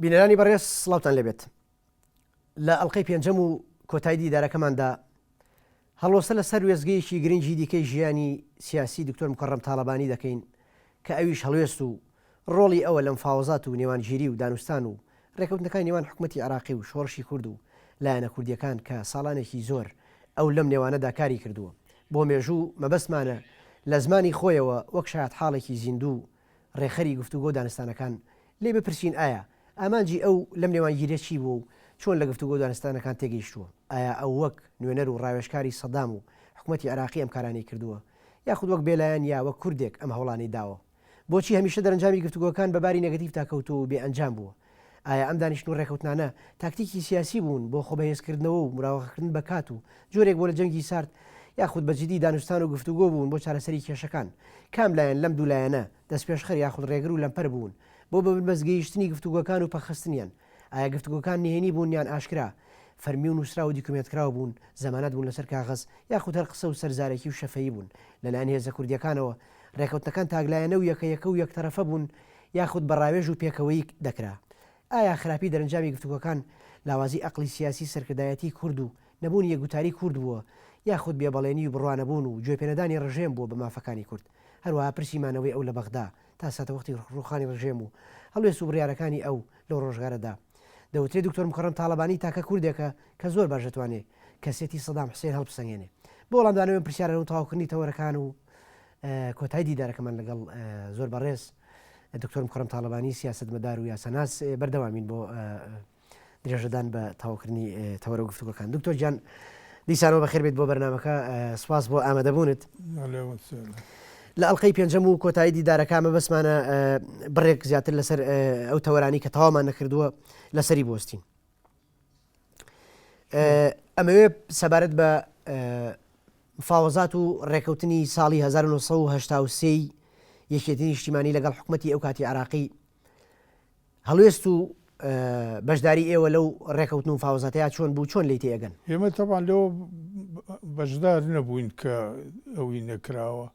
بینەرانی بەڕێز سڵاوتان لەبێت لە ئەڵقەی پێنجەم و کۆتایی دیدارەکەماندا هەڵوەسە لەسەر وێزگەیەکی گرنگی دیکەی ژیانی سیاسی دکتۆر مکەڕەم تاڵەبانی دەکەین کە ئەویش هەڵوێست و ڕۆڵی ئەوە لە مفاوەزات و نێوانگیری و دانوستان و ڕێکەوتنەکانی نێوان حکومەتی عراقی و شۆڕشی کورد و لایەنە کوردیەکان کە ساڵانێکی زۆر ئەو لەم نێوانەدا کاری کردووە بۆ مێژوو مەبەستمانە لە زمانی خۆیەوە وەک شایەت حاڵێکی زیندوو ڕێخەری گفتوگۆ دانستانەکان لێ بپرسین ئایا ئامانجی ئەو لەم نێوانگیرە چی بوو و چۆن لە گفتوگۆ دانستانەکان تێگەیشتووە ئایا ئەو وەک نوێنەر و ڕاوێژکاری سەدام و حکومەتی عراقی ئەم کارانەی کردووە یاخود وەک بێلایەن یا وەک کوردێک ئەم هەوڵانەی داوە بۆچی هەمیشە دەرەنجامی گفتوگۆکان بەباری نەگەتیڤ تاکەوتو و بێ ئەنجام بووە ئایا ئەم دانیشتن و ڕێکەوتنانە تاکتیکی سیاسی بوون بۆ خۆبەهێزکردنەوە و مراوغەکردن بە کات و جۆرێک بۆ لە جەنگی سارد یاخود بەجددی دانوستان و گفتوگۆ بوون بۆ چارەسەری کێشەکان کام لایەن لەم دوولایەنە دەستپێشخەر یاخود ڕێگر و لەمپەر بوون بۆ بەمەزگەیشتنی گفتوگۆکان و پەخستنیان ئایا گفتوگۆکان نهێنی بوون یان ئاشکرا فەرمی و نووسرا و دیکومنتکراوە بوون زەمانەت بوون لەسەر کاغەز یاخود هەر قسە و سەرزارێکی و شەفەیی بوون لەلایەن هێزە کوردیەکانەوە ڕێکەوتنەکان تاگلایەنە و یەکە و یەکتەرەفە بوون یاخود بەڕاوێژ و پێکەوەی دەکرا ئایا خراپی دەرەنجامی گفتوگۆکان لاوازی ئەقلی سیاسی سەرکردایەتی کورد و نەبوون یەکگوتاری کورد بووە یاخود بێبەڵێنی و بڕوانەبوون و گوێپێنەدانی ڕژێم بووە بە مافەکانی کورد هەروەها پرسیمانەوەی ئەو لە بەغدا تا ساتەوەختی ڕوخانی ڕژێم و هەڵوێست و بڕیارەکانی ئەو لەو ڕۆژگارەدا دەوترێت دکتۆر مکەڕەم تاڵەبانی تاکە کوردێکە کە زۆر باش دەتوانێت کەسێتی سەدام حوسێن هەڵبسەنگێنێ بۆ وەڵامدانەوە پرسیارە و تەواوکردنی تەوەرەکان و کۆتایی دیدارەکەمان لەگەڵ زۆر بەڕێز دکتۆر مکەڕەم تاڵەبانی سیاسەتمەدار و یاسەناس بەردەوامین بۆ درێژەدان بە تەواوکردنی تەوەرە و گفتوگۆکان دکتۆر جان دیسانەوە بەخێر بێت بۆ بەرنامەکە سوپاس بۆ ئامادەبوونت لە ئەڵقەی پێنجەم و کۆتایی دیدارەکانمە بەسمانە بڕێک زیاتر لەسەر ئەو تەوەرانی کە تەواومان نەکردووە لەسەری بۆستین ئەمەوێ سەبارەت بە مفاوەزات و ڕێکەوتنی ساڵی 1970 یەکێتی نیشتیمانی لەگەڵ حکومەتی ئەو کاتی عراقی هەڵوێست و بەشداری ئێوە لەو ڕێکەوتن و مفاوەزاتەیە چۆن بوو چۆن لی تێگەن ئێمە تەبان لەوە بەشدار نەبووین کە ئەوی نەکراوە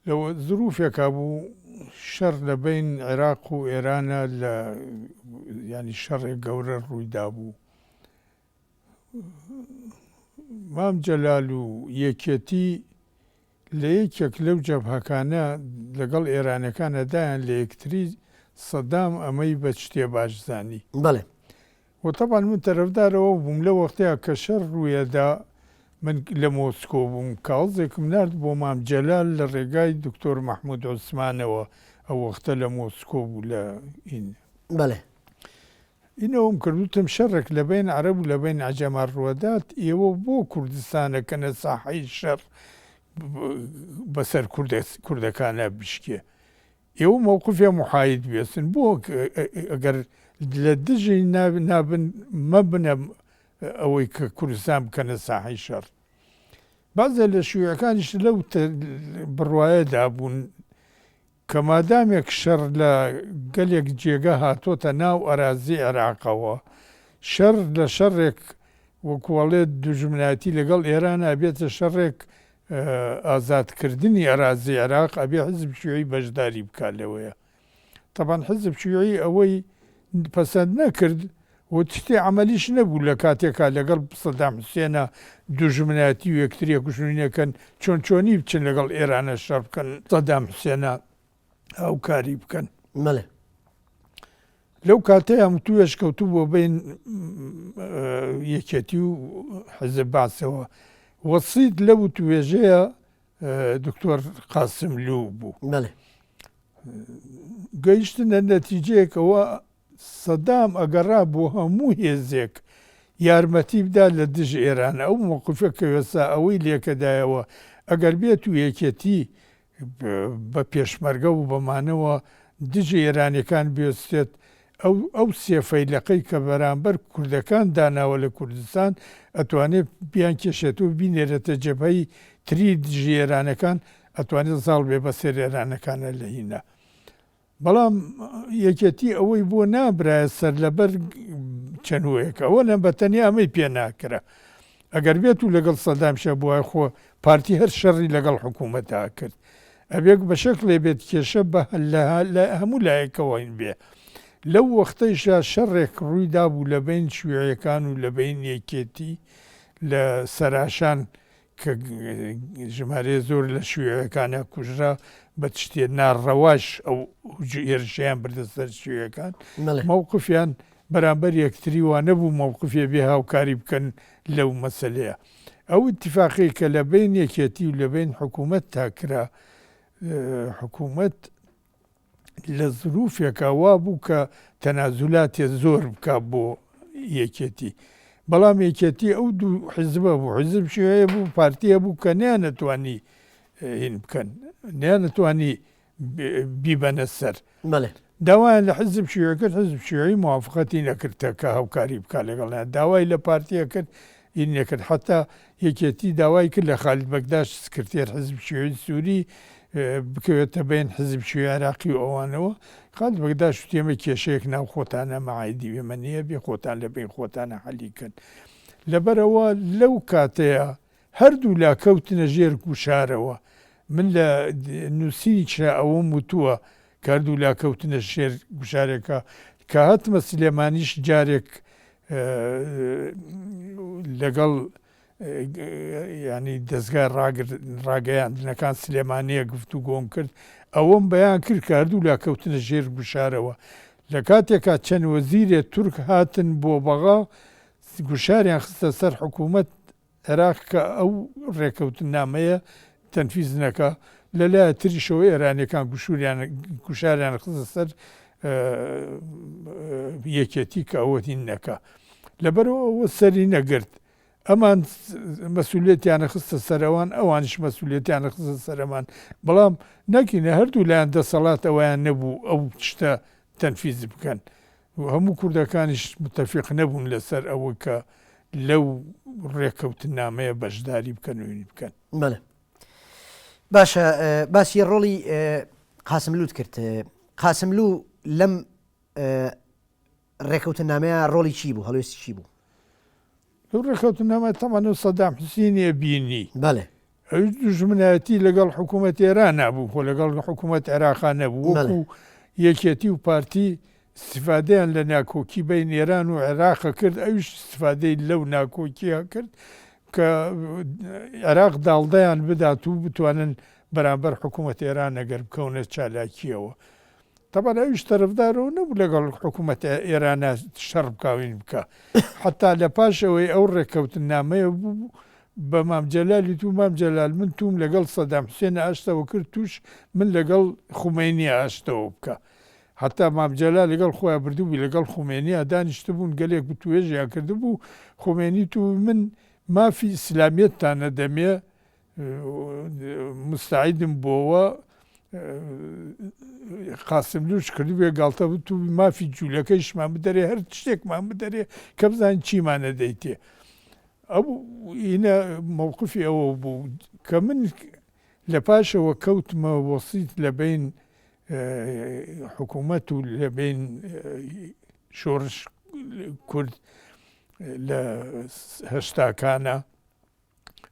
لەوە زروفێکا بوو شەڕ لە بین عێراق و ئێرانە لە ینی شەڕێک گەورە ڕوویدا بوو مام جەلال و یەکێتی لە یەکێک لەو جەبهەکانە لەگەڵ ئێرانەکانەدایان لە یەکتری سەدام ئەمەی بە شتێ باشزانی بەڵێ وتەبان من تەرەفدارەوە بووم لە وەختەیە کە شەڕ ڕوویەدا من لە مۆسکۆ بووم کاڵزێکم نرد بۆ مام جەلال لە ڕێگای دکتۆر مەحموود عوسمانەوە ئەو وەختە لە مۆسکۆ بوو لە ئین بەڵێ ئینەوەم کردوتم شەڕێک لە بین عەرەب و لە بین عەجەما ڕوەدات ئێوە بۆ کوردستانەکەنە ساحەی شەڕ بەسەر کوردەکانە بشکێ ئێوە مووقفێ محاید بێسن بۆ ئەگەر لە دژی نابن مەبنە ئەوەی کە کوردستان بکەنە ساحەی شەڕ بازە لە شوویەکانیش لەو بڕوایەدا بوون کە مادامێک شەڕ لە گەلێک جێگە هاتۆتە ناو ئەرازی عێراقەوە شەڕ لە شەڕێک وەکوڵێت دوژمنایەتی لەگەڵ ئێران ئەبێتە شەڕێک ئازادکردنی ئەرازی عێراق ئەبێ حزب شیوعی بەشداری بکات لەوەیە تەبان حزب شیوعی ئەوەی پەسەند نەکرد و تشتێ عملیش نەبوو لە کاتێکا لەگەڵ سەدام حوسێنە دوژمنایەتی و یەکتریە کوشتنیەکەن چۆن چۆنی بچن لەگەڵ ئێرانە شەڕ بکەن سەدام حوسێنە ئەو کاری بکەن مەڵێ لەو کاتەیە هەمووتوێش کەوتوو بۆ بین یەکێتی و حزب باسەوە وەسیت لەو توێژەیە دکتۆر قاسم لوو بوو بەڵێ گەیشتنە نەتیجەیەکەوە سەدام ئەگەڕا بۆ هەموو هێزێک یارمەتی بدا لە دژ ئێران ئەو مووقفە کە وێسا ئەوەی لێکەدایەوە ئەگەر بێت و یەکێتی بە پێشمەرگە و بەمانەوە دژی ئێرانیەکان بێستێت ئەو سێفەیلەقەی کە بەرامبەر کوردەکان داناوە لە کوردستان ئەتوانێت بیان کێشێت و بینێرێتە جەبهەی تری دژی ئێرانەکان ئەتوانێت زاڵ بێ بەسەر ئێرانەکانە لە هینە بەڵام یەکێتی ئەوەی بۆ نابرایە سەر لەبەر چەنوەیەک ئەوە لەم بەتەنیا ئەمەی پێ ناکرا ئەگەر بێت و لەگەڵ سەدامشە بووە خۆ پارتی هەر شەڕی لەگەڵ حکوومەتدا کرد ئەبێک بە شەکلێ بێت کێشە بە لە هەموو لایەکەوەین بێ لەو وەختەیشدا شەڕێک ڕوویدا بوو لە بین شیوعیەکان و لە بین یەکێتی لە سەراشان کە ژمارە زۆر لە شیوعیەکانە کوژرا بە تشتێ ناڕەواش ئەو هێرشیان بردە سەر شیوعیەکان مووقفیان بەرامبەر یەکتری وانە بوو مووقفێ بێ هاوکاری بکەن لەو مەسەلەیە. ئەو اتفاقی کە لە بین یەکێتی و لە بین حکوومەت تاکرا حکوومەت لە زروفێکە وا بوو کە تەنازولاتێ زۆر بکە بۆ یەکێتی، بەڵام یەکێتی ئەو دوو حیزبە بوو، حیزب شیوعیە بوو، پارتیە بوو کە نەیانەتوانی هین بکەن، نەیانەتوانی بیبەنە سەر. داوایان لە حزب شیوعی کرد، حزب شیوعی موافقەتی نەکردە کە هاوکاری بکە لەگەڵیان، داوای لە پارتیە کرد هین نەکرد. حتا یەکێتی داوای کرد لە خالید بەگداش سکرتێر حزب شیوعی سووری بکەوێتە بین حزب شیوعی عێراقی و ئەوانەوە. خالید بەگداش وتێمە کێشەیەک ناو خۆتانە مەعایدی وێمە نییە، بێ خۆتان لە بین خۆتانە حەلیکەن. لەبەرەوە لەو کاتەیە هەردوو لا کەوتنە ژێر گوشارەوە. من لە نووسینیشە ئەوەم وتووە کە هەردوو لا کەوتنە ژێر گوشارێکە کە هەتمە سلێمانیش جارێک لەگەڵ ینی دەستگای ڕاگەیاندنەکان سلێمانیە گفتوگۆم کرد، ئەوەم بەیان کرد کە هەردوو لا کەوتنە ژێر گوشارەوە. لە کاتێکا چەند وەزیرێ تورک هاتن بۆ بەغا گوشاریان خستە سەر حکوومەت عێراق کە ئەو ڕێکەوتن نامەیە تەنفیز نەکە، لەلایە تریشەوە ئێرانیەکان گوشاریان خستە سەر یەکێتی کە ئەوەتین نەکە. لەبەرەوە ئەوە سەری نەگرت، ئەمان مەسئولیەتیانە خستە سەرەوان، ئەوانش مەسئولیەتیانە خستە سەرەمان، بەڵام نەکینە هەردوو لایەن دەسەڵات ئەویان نەبوو ئەو شتە تەنفیز بکەن. هەموو کوردەکانیش متەفیق نەبوون لەسەر ئەوە کە لەو ڕێکەوتن نامەیە بەشداری بکەن و بکەن. باشە، باسی ڕۆڵی قاسملووت کرد. قاسملوو لەم ڕێکەوتن نامەیە ڕۆڵی چی بوو، هەڵوێستی چی بوو؟ لەو ڕێکەوتن نامە تەمەنە سەدام حوسینیە بینی ئەو دوژمنایەتی لەگەڵ حکوومەت ئێران نبوو، خۆ لەگەڵ حکوومەت عێراقا نەبوو، وەکو یەکێتی و پارتی استفادەیان لە ناکۆکی بین ئێران و عێراقە کرد، ئەوش استفادەی لەو ناکۆکیە کرد کە عێراق داڵدەیان بدات و بتوانن بەرامبەر حکوومەت ئێران ئەگەر بکەونە چالاکیەوە. طبعا ئەوش تەرەفدارەوە نەبوو لەگەڵ حکوومەت ئێرانە شەڕ بکاوین بکە. حتا لە پاشەوەی ئەو ڕێکەوتن نامەیە بوو بە مام جەلالی تو مام جەلال من توم لەگەڵ سەدام حوسێن ئاشتەوە کرد، توش من لەگەڵ خومینی ئاشتەوە بکە. حتا مام جەلال لەگەڵ خۆیان بردوبووی لەگەڵ خومینیە دانیشتە بوون گەلێک بتوێژیان کردبوو. خومینی تو من مافی ئیسلامیەتتانە دەمێ مستعیدم بۆەوە قاسملووش کردبێ گاڵتە بوو مافی جوولەکەیشمان بدەرێ، هەر شتێکمان بدەرێ کە بزانین چیمانە دەیتێ. ئەو ئینە مووقفی ئەوە بوو کە من لە پاشەوە کەوتمە وەسیت لە بین حکوومەت و لە بین شۆڕش کورد لە هەشتاکانە.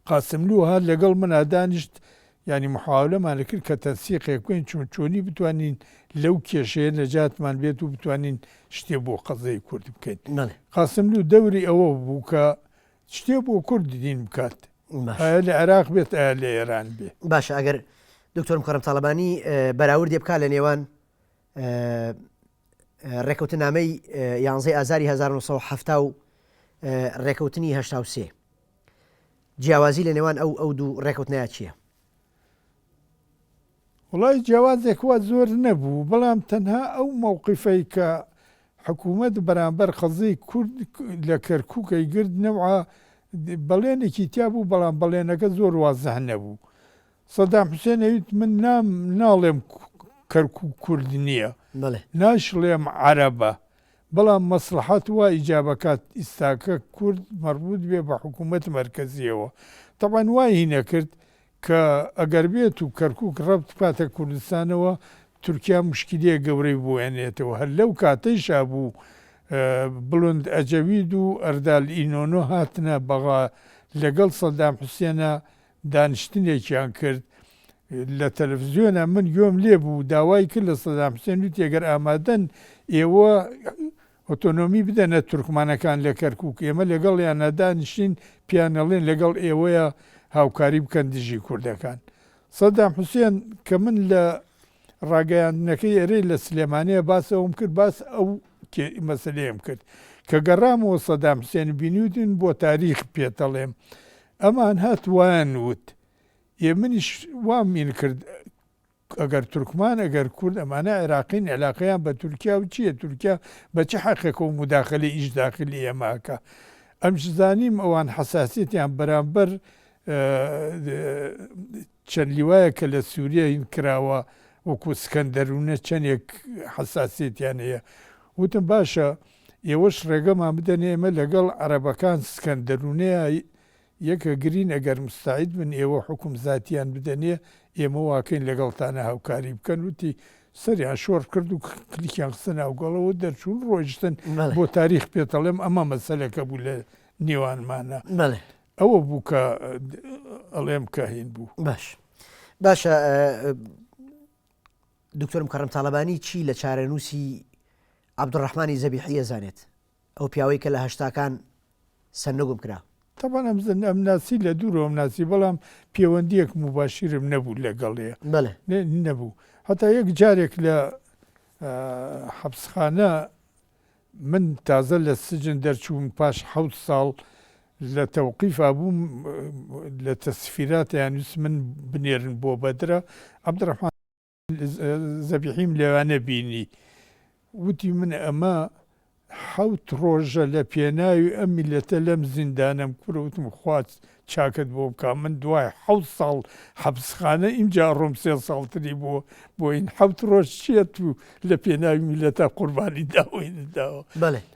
قاسملوو هات لەگەڵ منە دانیشت، ینی محاولەمان کرد کە تەنسیقێک بکەین چۆنی بتوانین لەو کێشەیە نەجاتمان بێت و بتوانین شتێ بۆ قەزەی کورد بکەین. قاسملوو دەوری ئەوە بوو کە شتێ بۆ کورد دین بکات، ئایا لە عێراق بێت ئایا لە ئێران بێ. باشە، ئەگەر دکتۆر مکەڕەم تاڵەبانی بەراوردێ بکات لە نێوان ڕێکەوتنامەی 11 ئازاری 1970 و ڕێکەوتنی 83 جیاوازی لە نێوان ئەو دوو ڕێکەوتنایە چییە؟ وڵای جیاوازێک وا زۆر نەبوو، بەڵام تەنها ئەو مووقفەی کە حکوومەت بەرامبەر خەزەی کورد لە کەرکووکەی گرت نەوعە بەڵێنێکی تیا بوو، بەڵام بەڵێنەکە زۆر وازەح نەبوو. سەدام حوسێن ئەویت من ناڵێم کەرکووک کورد نییە، ناشڵێم عەرەبە، بەڵام مەسلحەت وا ئیجابەکات ئیستاکە کورد مەربوط بێ بە حکوومەت مەرکەزیەوە. طبعا وای نەکرد کە ئەگەر بێت و کەرکووک ڕەبت بکاتە کوردستانەوە تورکیا مشکلەیە گەورەی بۆیانێتەوە. هەر لەو کاتەیشا بوو بڵند ئەجەوید و ئەردال ئینۆنۆ هاتنە بەغا لەگەڵ سەدام حوسێنە دانیشتنێکیان کرد لە تەلەڤیزیۆنە. من گوێم لێ بوو داوای کرد لە سەدام حوسێن وتی ئەگەر ئامادەن ئێوە ئۆتۆنۆمی بدەنە تورکمانەکان لە کەرکووک ئێمە لەگەڵ یان نەدانیشین پیانەڵێن لەگەڵ ئێوەیە هاوکاری بکەن دژی کوردەکان. سەدام حوسێن کە من لە ڕاگەیاندنەکەی ئێرەی لە سلێمانەیە باسەوەم کرد باس ئەو مەسلەیەم کرد کە گەڕامەوە سەدام حوسێن بینیوتن بۆ تاریخ پێتەڵێم ئەمان هات وایان وت منیش وامین کرد ئەگەر تورکمان ئەگەر کورد ئەمانە عێراقین عێلاقەیان بە تورکیا و چییە تورکیا بە چه حەقێکە و مداخلی ئیش داخلی ئێماکە ئەمش زانیم ئەوان حساسیتیان بەرامبەر چەند لیوایە کە لە سووریا هین کراوە وەکو سکەندەرونە چەندێک حساسیتیان هەیە وتم باشە ئێوەش ڕێگەمان بدەنێ ئێمە لەگەڵ عەرەبەکان سکەندەرونەیە یەکە گرین ئەگەر مستعید بن ئێوە حکوم زاتیان بدەنێ ئێمە واکەین لەگەڵتانە هاوکاری بکەن وتی سەریان شۆڕ کرد و کلیکیان خستە ناوگەڵەوە دەرچوون ڕۆیشتن بۆ تاریخ پێتەڵێم ئەمە مەسەلەکە بوو لە نێوانمانە ئەوە بوو کە ئەڵێم کە هین بوو باشە دکتۆر مکەڕەم تاڵەبانی چی لە چارەنووسی عەبدوڕەحمانی زەبیحی ئەزانێت ئەو پیاوەی کە لە هەشتاکان سەرنەگوم کرا طبعا ئەم ناسی لە دوورەوە ناسی بەڵام پەیوەندیەک مباشرم نەبوو لەگەڵەیە نەبوو هەتا یەک جارێک لە حەبسخانە من تازە لە سجن دەرچووم پاش 7 ساڵ لە تەوقیفا بووم لە تەسفیراتیان ویست من بنێرن بۆ بەدرە عەبدوڕەحمان زەبیحیم لێوانە بینی وتی من ئەمە 7 ڕۆژە لە پێناوی ئەم میلەتە لەم زیندانەم کوڕوتم خوات چاکت بۆ بکە من دوای 7 ساڵ حەبسخانە ئینجا ڕۆم 3 ساڵتری بۆ این 7 ڕۆژ چێت و لە پێناوی میلەتە قوربانی داوەی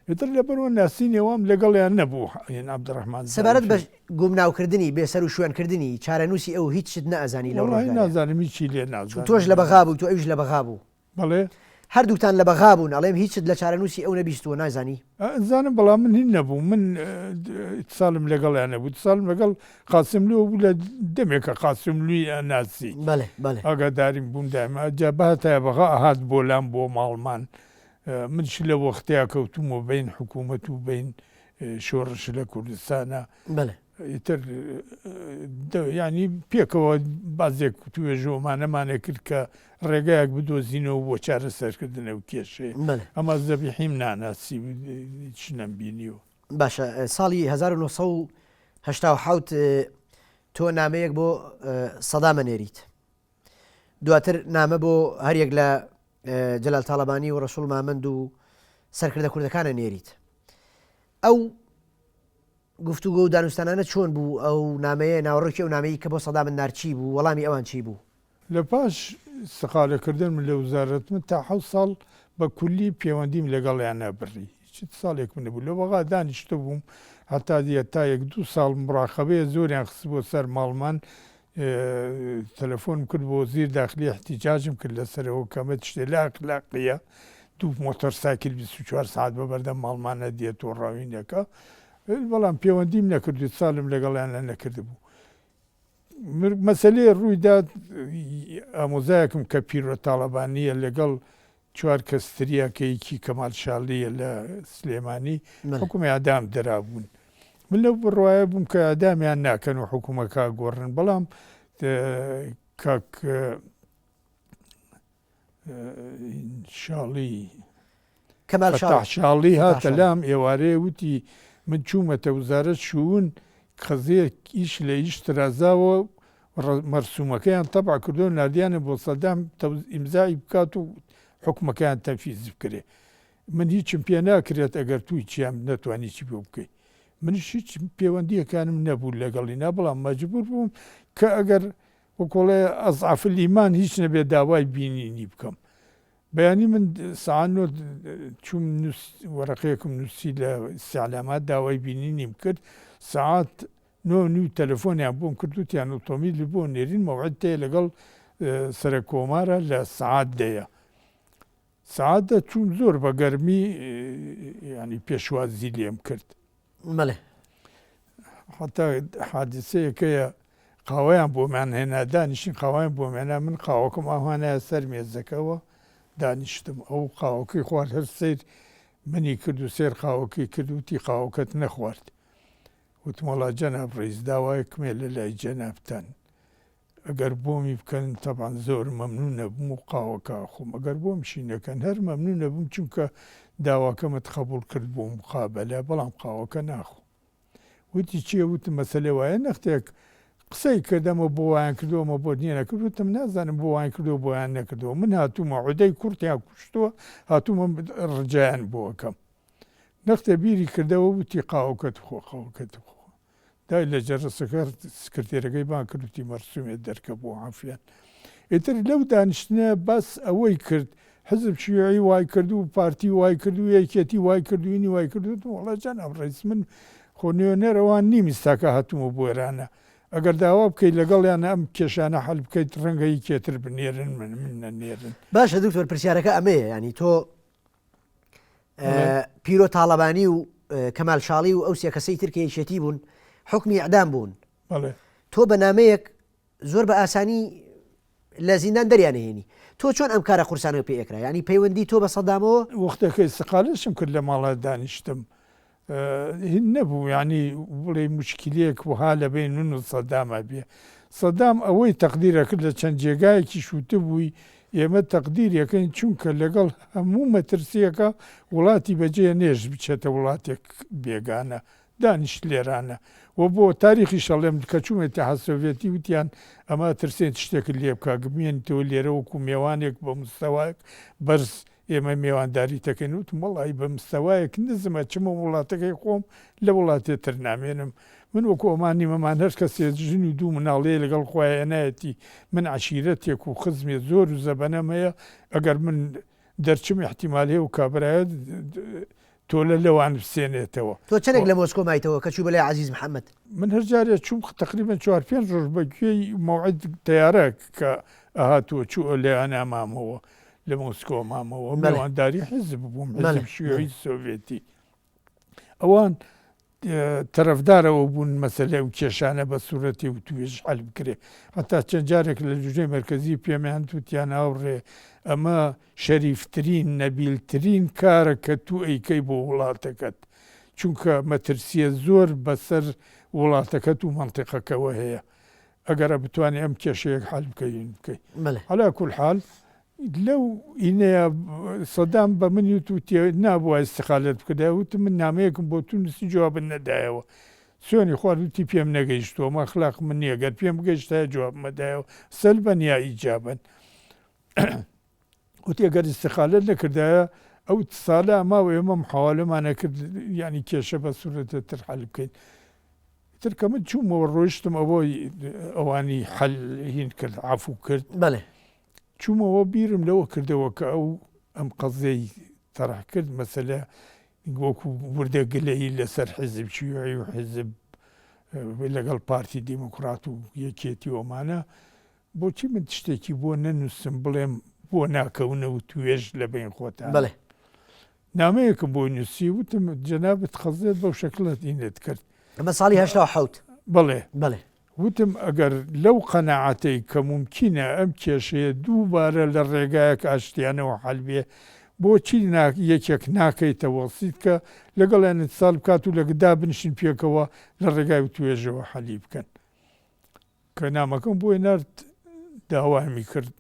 ئێتر لەبەرەوە ناسی نێوام لەگەڵیان نەبوو عەبدوڕەحمان سەبارەت بە گومناوکردنی بێسەر و شوێنکردنی چارەنووسی ئەو هیچت نەئەزانی لەوڕۆ نازانم هیچی لێ نازانم تۆش لە بەغا بوو تۆ ئەویش لە بەغا بوو بەڵێ هەردووتان لە بەغا بوون ئەڵێم هیچت لە چارەنووسی ئەو نەبیستوە نازانی زانم بەڵام من هین نەبوو من ساڵم لەگەڵیان نەبوو ساڵم لەگەڵ قاسملووە بوو لە دەمێکە قاسملووی ناسی ئاگاداریم بووم دایمە جا بەهاتایە بەغا ئەهات بۆ لام بۆ ماڵمان منش لە وەختەیە کەوتومەوە بین حکوومەت و بین شۆڕش لە کوردستانە ئیتر ینی پێکەوە بازێک توێژۆمانەمانە کرد کە ڕێگایەک بدۆزینەوە بۆ چارەسەرکردنە و کێشێ ئەمە زەبیحیم ناناسی چ نەمبینیوە باشە ساڵی 1970 تۆ نامەیەک بۆ سەدامە نێریت دواتر نامە بۆ هەریەک لە جەلال تاڵەبانی و ڕەسوڵ مامەند و سەرکردە کوردەکانە نێریت ئەو گفتوگۆ و دانوستانانە چۆن بوو ئەو نامەیە ناوەڕۆکی ئەو نامەیە کە بۆ سەدامن نارچی بوو وەڵامی ئەوان چی بوو لە پاش سەقالەکردن من لە وزارەت من تا 7 ساڵ بە کولی پەیوەندیم لەگەڵیان نەبڕی هیچ ساڵێک من نەبوو لە وەغا دانیشتە بووم هەتا دیە تا 1-2 ساڵ مڕاقەبەیە زۆریان خست بۆ سەر ماڵمان تەلەفۆنم کرد بۆ وەزیر داخلی احتیجاجم کرد لەسەرەوە کەمە تشتێ لا ئەخلاقیە 2 مۆتۆرسایکل 24 ساعت بەبەردەم ماڵمانە دێتەوە ڕاوینەکە بەڵام پەیوەندیم نەکردوێت ساڵم لەگەڵیان نەکرد بوو مەسەلەی ڕوویداد ئامۆزایەکم کە پیرۆ تاڵەبانیە لەگەڵ 4 کەستریاکەیەکی کەمال شاڵیە لە سلێمانی حکومی ئادام دەرابوون من لەو بڕواایە بووم کە ئادامیان ناکەن و حکوومەکە گۆڕن بەڵام کاک شاڵی هاتە لام ئێوارەیە وتی من چوومەتە وزارەت شوون قەزەیەک ئیش لە ئیش ترازاوە مەرسوومەکەیان تەبع کردو نردیانە بۆ سەدام ئیمزای بکات و حکومەکەیان تەنفیز بکرێ من هیچم پێ ناکرێت ئەگەر توی چیان نەتوانی چی بۆ بکەیت منش هیچ پەیوەندیەکانم نەبوو لەگەڵینا بەڵام مەجبور بووم کە ئەگەر وەکۆڵێ ئەزعاف الئیمان هیچ نەبێت داوای بینینی بکەم بەیانی من ساعانۆ چوم وەرەقەیەکم نووسی لە استیعلامات داوای بینینیم کرد ساعات 9 تەلەفۆنیان بۆم کردوتیان ئۆتۆمیلی بۆ نێرین مەوعد تەیە لەگەڵ سەرە کۆمارە لە سعات دەیە سعاتە چوم زۆر بە گەرمی ینی پێشوازی لێم کرد حتا حادسەیەکەیە قاوەیان بۆمان هێنا دانیشین قاوایان بۆ مێنا من قاوەکەم ئاوانایە سەر مێزەکەەوە دانیشتم ئەو قاوەکەی خوارد هەر سیر منی کرد و سێر قاوەکەی کرد وتی قاوەکەت نەخوارد وتم وەڵا جەناب ڕیس داوای کمێ لە لای جەنابتان ئەگەر بۆمی بکەن تەبان زۆر مەمنونە بووم و قاوەکە خۆم ئەگەر بۆمشی نەکەن هەر مەمنونە بووم چونکە داواکەمت قبول کرد بۆ مقابلە بەڵام قاوەکە ناخۆ وتی چییە وتم مەسەلێ وایە نەختێک قسەی کردەمە بۆ وایان کردووەمە بۆ نییە نەکرد وتم نازانم بۆ وایان کردو بۆیان نەکردەوە من هاتوومە عودەی کورتیان کوشتووە هاتوومە ڕجایان بۆەکەم نەختە بیری کردەوە وتی قاوەکەت خۆ قاوەکەت خۆ دای لە جەرەسەکە سکرتێرەکەی بان کردوتی مەرسومێت دەرکە بۆ عافیان ئیتر لەو دانیشتنە بەس ئەوەی کرد حزب شیوعی وای کردو و پارتی وای کردو یەکێتی وای کردوینی وای کردو وەڵا جەناب ڕیس من خۆ نوێنەرەوان نیمیستاکە هاتوومە بۆ ئێرانە ئەگەر داوا بکەیت لەگەڵیان ئەم کێشانە حەل بکەیت ڕەنگەی کێتر بنێرن من نەنێرن باشە دکتۆر پرسیارەکە ئەمەیە ینی تۆ پیرۆ تاڵەبانی و کەمال شاڵی و ئەو سێ کەسەی ترکە یەکێتی بوون حکمی ئەعدام بوون تۆ بە نامەیەک زۆر بە ئاسانی لە زیندان دەریانەهێنی تۆ چۆن ئەم کارە قورسانەوە پێ ئەکرا ینی پەیوەندی تۆ بە سەدامەوە وەختەکە استقالەشم کرد لە ماڵە دانیشتم هین نەبوو ینی بڵێ مشکلەیەک وها لە بین من و سەدامە بێ سەدام ئەوەی تەقدیرە کرد لە چەند جێگایەکی شوتە بووی ئێمە تەقدیرەکەین چونکە لەگەڵ هەموو مەترسیەکە وڵاتی بەجێ نێژ بچێتە وڵاتێک بێگانە دانیشت لێرانە و بۆ تاریخی شەڵێم کە چوومێتە هەسۆڤێتی وتیان ئەمە ترسێت شتێکت لێ بکە گمێنیتەوە لێرە وەکو میێوانێک بە مستەوایەک بەرز ئێمە میێوانداری تەکەین وتم وەڵی بە مستەوایەک نزمە چمە وڵاتەکەی خۆم لە وڵاتێتر نامێنم من وەکو ئەمانی مەمان هەر کەسێ ژن و دوو مناڵەیە لەگەڵ خۆیانایەتی من عشیرەتێک و خزمێ زۆر و زەبەنەمەیە ئەگەر من دەرچم احتیمال هەیە و کابرایە تۆ لە لەوان بسێنێتەوە تۆ چەندێک لە مۆسکۆ مایتەوە کە چوو بەلای عەزیز محەممەد من هەر جارێ چوم تقریبا 4-5 ڕۆژ بەگوێی مەوعید تەیارە کە ئاهاتووە چوو لەیان ئامامەوە لە مۆسکۆ مامەوە میێوانداری حیزب بووم حیزب شیوعی سۆڤێتی ئەوان تەرەفدارەوە بوون مەسەلەی و کێشانە بە سوورەتی و توێژ حەل بکرێ هەتا چەند جارێک لە جوژەی مەرکەزی پێمیان تووتیان هاوڕێ ئەمە شەریفترین نەبیلترین کارە کە تو ئەیکەی بۆ وڵاتەکەت چونکە مەترسیە زۆر بەسەر وڵاتەکەت و مەنتیقەکەەوە هەیە ئەگەرە بتوانێت ئەم کێشەیەک حەل بکەین بکەیت عەلا کول حاڵ لەو ئینەیە سەدام بە منی وتوتێ نابووە ئیستیقالەت بکردای وتم من نامەیەکم بۆ تونسی جوابن نەدایەوە سۆنی خواردوتی پێم نەگەیشتووە مەخلاق من نییە گەر پێم گەیشتای جواب مەدایەوە سەلبەن یا ئیجابن وتی ئەگەر ئیستیقالەت نەکردایە ئەو ساڵە ئەماوە ئێمە محاوالەمانە کرد ینی کێشە بە سوورەتە تر حەل بکەین ترکە من چوومەوە ڕۆیشتم ئەوەی ئەوانی حەل هین کرد عەفو کرد چوومەوە بیرم لەوە کردەوە کە ئەو ئەم قەزەی تەڕح کرد مەسەلە وەکو وردە گلەیی لەسەر حیزب شیوعی و حیزب لەگەڵ پارتی دیموکرات و یەکێتی ئۆمانە بۆچی من شتێکی بۆ نەنووسم بڵێم بۆ ناکەونە و توێژ لە بین خۆتان نامەیەکم بۆ نووسی وتم جەنابەت خەزێت بەو شەکلت ئینت کرد ئەمە ساڵی 1970 بڵێ وتم ئەگەر لەو قەناعەتەی کە ممکنە ئەم کێشەیە دووبارە لە ڕێگایەک ئاشتیانەوە حەل بێ بۆچی یەکێک ناکەیتە وەسیت کە لەگەڵیانت ساڵ بکات و لەگەدا بنشین پێکەوە لە ڕێگای و توێژەوە حەلی بکەن کە نامەکەم بۆی نرد داوامی کرد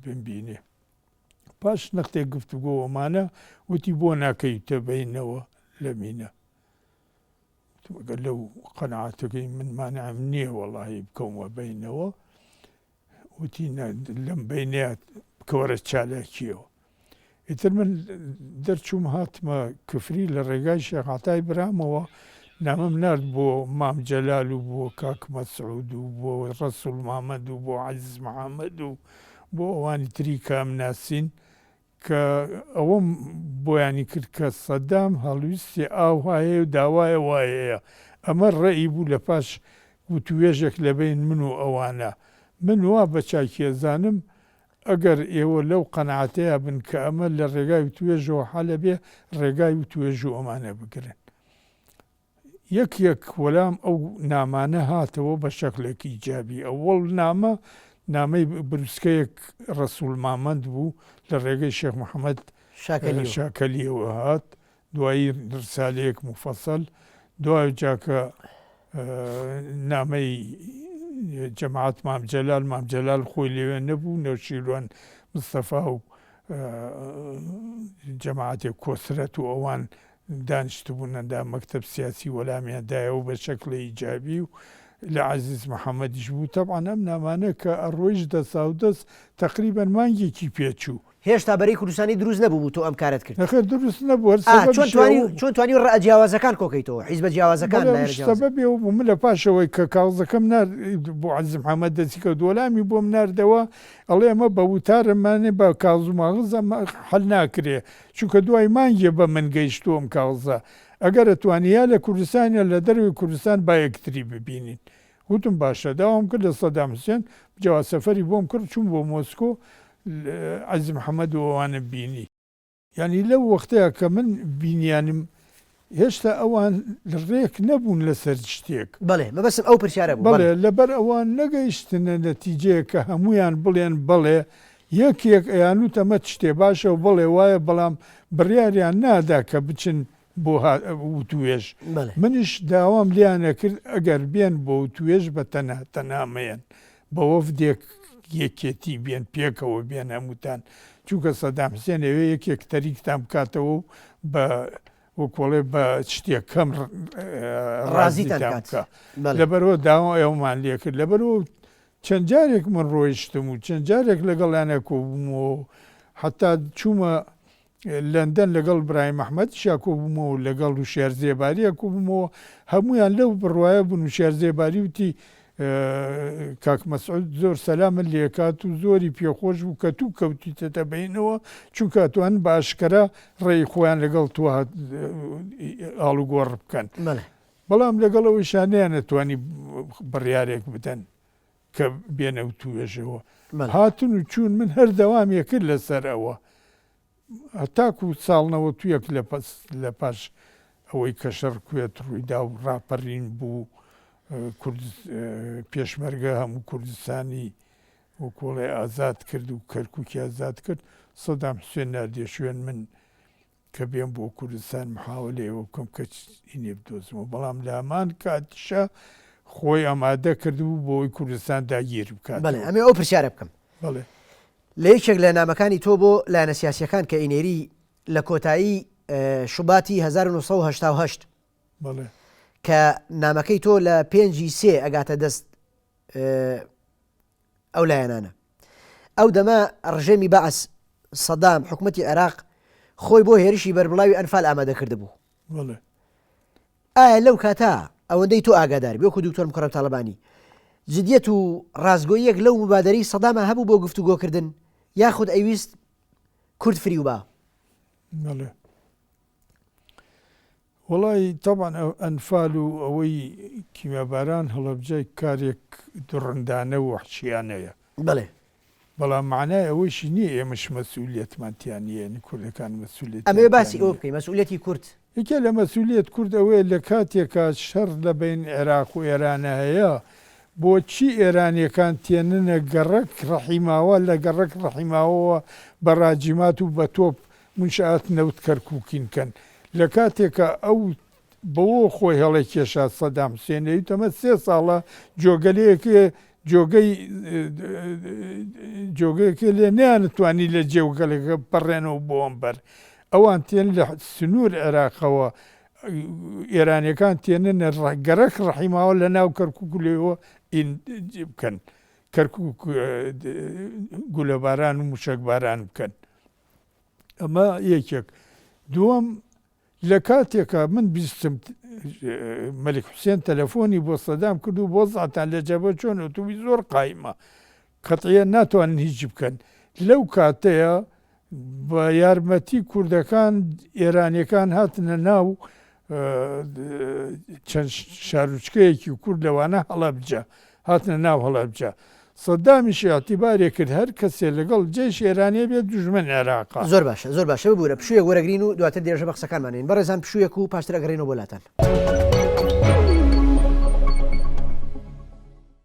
بمبینێ پاش نەختێک گفتوگۆ ئەمانە وتی بۆ ناکەیتە بینەوە لە مینە ئەگەر لەو قەناعەتەکەی من مانعم نییە وەڵاهی بکەمەوە بینەوە وتی لەم بینەیە بکەوەرە چالاکیەوە ئیتر من دەرچووم هاتمە کفری لە ڕێگای شێخ عەتای برامەوە نامەم نرد بۆ مام جەلال و بۆ کاک مەسعود و بۆ ڕەسوول مامەد و بۆ عەزیز محەممەد و بۆ ئەوانی تری کام ناسین کە ئەوەم بۆیانی کرد کە سەدام هەڵویستی ئاو هەیە و داوایە وایەیە ئەمە ڕێی بوو لە پاش وتوێژێک لەبین من و ئەوانە من وا بە چاکێزانم ئەگەر ئێوە لەو قەناعەتەیە بن کە ئەمە لە ڕێگای توێژەوە حەلە بێ ڕێگای و توێژ و ئەمانە بگرن یەک وەلام ئەو نامانە هاتەوە بە شەکلێکی جیابی ئەوەڵ نامە نامەی بروسکەیەک ڕەسوول مامەند بوو لە ڕێگەی شێخ محەممەد شاکەلیەوە هات دوایی ڕسالەیەک مفەسەل دوای جاکە نامەی جەماعەت مامجەلال خۆی لێوێ نەبوو نەوشیروان مستەفا و جەماعەتێک کۆسرەت و ئەوان دانیشتبوونەدا مەکتەب سیاسی وەلامیاندایەوە بە شەکڵی ئیجابی و لە عەزیز محەممەدیش بوو تەبعەن ئەم نامانە کە ئەڕۆیش دەسا و دەست تەقریبەن مانگێکی پێچوو هێشتا بەرەی کوردستانی دروست نەبوو تۆ ئەم کارت کرد نەخێر دروست نەبوو چۆن توانی ڕە جیاوازەکان کۆکەیتەوە حیزبە جیاوازەکان سەبەبێ و من لە پاشەوەی کە کاغزەکەم بۆ عەزیز محەممەد دەستی کە دووەلامی بۆم ناردەوە ئەڵێ ئەمە بە وتارمانێ بە کاغز و ماغز حەل ناکرێ چونکە دوای مانگێ بە من گەیشتووەم کاغزە ئەگەر ئەتوانیا لە کوردستانە لە دەروی کوردستان با یەکتری ببینین وتم باشە داوام کرد لە سەدام حوسێن جاوا سەفەری بۆم کرد چوون بۆ مۆسکۆ عەزیز محەممەد و ئەوانە بینی یعنی لەو وەختەیە کە من بینیانم هێشتا ئەوان ڕێک نەبوون لەسەر شتێک بەڵێ مەبەستم ئەو پرسیارە بڵێ لەبەر ئەوان نەگەیشتنە نەتیجەیە کە هەمویان بڵێن بڵێ یەکێک ئەیانوت ئەمە شتێ باشە و بڵێ وایە بەڵام بڕیاریان نادا کە بچن بۆ وتوێژ منیش داوام لیانە کرد ئەگەر بێن بۆ وتوێژ بە تەنامەیەن بە وەفدێک یەکێتی بێن پێکەوە بێن هەمووتان چونکە سەدام حوسێن ئەوێ یەکێک تەریکتان بکاتەوە و بە وەکۆڵێ بە شتێک کەم ڕازیتان بکە لەبەرەوە داوا ئێوەمان لێ کرد لەبەرەوە چەند جارێک من ڕۆیشتم و چەند جارێک لەگەڵیانە کۆبوومەوە حتا چوومە لەندەن لەگەڵ برای مەحمەد شاکۆ بوومەوە لەگەڵ و شێرزێباریە کوبوومەوە هەمویان لەو بڕواایە بوون و شێرزێباری وتی کاک مەسعود زۆر سەلامت لێکات و زۆری پێخۆش بوو کە توو کەوتیتە بینەوە چونکە ئەتوان باشکەرە ڕێی خۆیان لەگەڵ تو ئاڵوگۆڕ بکەن بەڵام لەگەڵەوەی شانیان نەتوانی بڕیارێک بدەن کە بێنە و توێژەوە هاتن و چوون من هەر دەوامیە کرد لەسەر ئەوە هەتاکو ساڵنەوە تویەک لە پاش ئەوەی کە شەڕ کوێت ڕوویدا و ڕاپەڕین بوو پێشمەرگە هەموو کوردستانی و کۆڵی ئازاد کرد و کەرکووکی ئازاد کرد سەدام حوسێن ناردێ شوێن من کە بێم بۆ کوردستان محاولەیەوە بکەم کە ئینێ بدۆزمەوە بەڵام لە هەمان کاتیشە خۆی ئامادە کردبوو بۆی کوردستان داگیر بکات بەڵێ ئەمێ ئەو پرسیارە بکەم بڵێ لە یەکێک لە نامەکانی تۆ بۆ لایەنە سیاسیەکان کە ئینێری لە کۆتایی شوباتی 1970 بڵێ کە نامەکەی تۆ لە 5/3 ئەگاتە دەست ئەو لایەنانە ئەو دەما ڕژێمی بەعس سەدام حکوومەتی عێراق خۆی بۆ هێرشی بەربڵاوی ئەنفال ئامادە کرده بوو ئایا لەو کاتا ئەوەندەی تۆ ئاگاداری بۆکو دوکتۆر مکەڕەم تاڵەبانی جدیەت و ڕازگۆییەک لەو مبادەرەی سەدامە هەبوو بۆ گفتوگۆکردن یاخود ئەویست کورد فری و با وڵی تەبان ئەنفال و ئەوەی کیمەباران هەڵەبجای کارێک دوڕندانە و وەحشیانەیە بڵێ بەڵام معنای ئەوەیشی نییە ئێمەش مەسئولیەتمانتیانە کوردەکان مەسئولیت ئەمێ باسی ئەوە بکەین مەسئولیەتی کورد یەکێ لە مەسئولیت کورد ئەوەیە لە کاتێکە شەڕ لە بین عێراق و ئێرانە هەیە بۆچی ئێرانیەکان تێننە گەڕک ڕەحیماوە لە گەڕک ڕەحیماوەوە بە ڕاجیمات و بە تۆپ منشات نەوت کەرکووکینکەن لە کاتێکە ئەو بەوە خۆی هەڵی کێشا سەدام حوسێنەوی تەمە 3 ساڵە جۆگەیەکی لێ نیانتوانی لە جێوگەلەکە بەڕێنەوە بۆم بەر ئەوان تێن لە سنوور عێراقەوە ئێرانیەکان تێننە گەڕک ڕەحیماوە لە ناو کەرکووک لێەوە بکەن کەرکووک گولەباران و موشکباران بکەن ئەمە یەکێک دووەم لە کاتێکە من بیستم مەلک حوسێن تەلەفۆنی بۆ سەدام کرد و بۆ زاتان لە جەبە چۆن ئۆتۆبی زۆر قایمە قەتعیە ناتوانن هیچ بکەن لەو کاتەیە بە یارمەتی کوردەکان ئێرانیەکان هاتنە ناو چەند شاروچکەیەکی کورد لەوانە هەڵەبجە هاتنە ناو هەڵەبجە سەدامیشی ئاعتیبارێ کرد هەر کەسێ لەگەڵ جێش ئێرانیە بێت دوژمن عێراقا زۆر باشە زۆر باشە ببوورە پشوویە وەرەگرین و دواتر دێژە بە قسەکانمانێن بەڕێزان پشوویەک و پاشتر ئەگەڕێنەوە بۆلاتان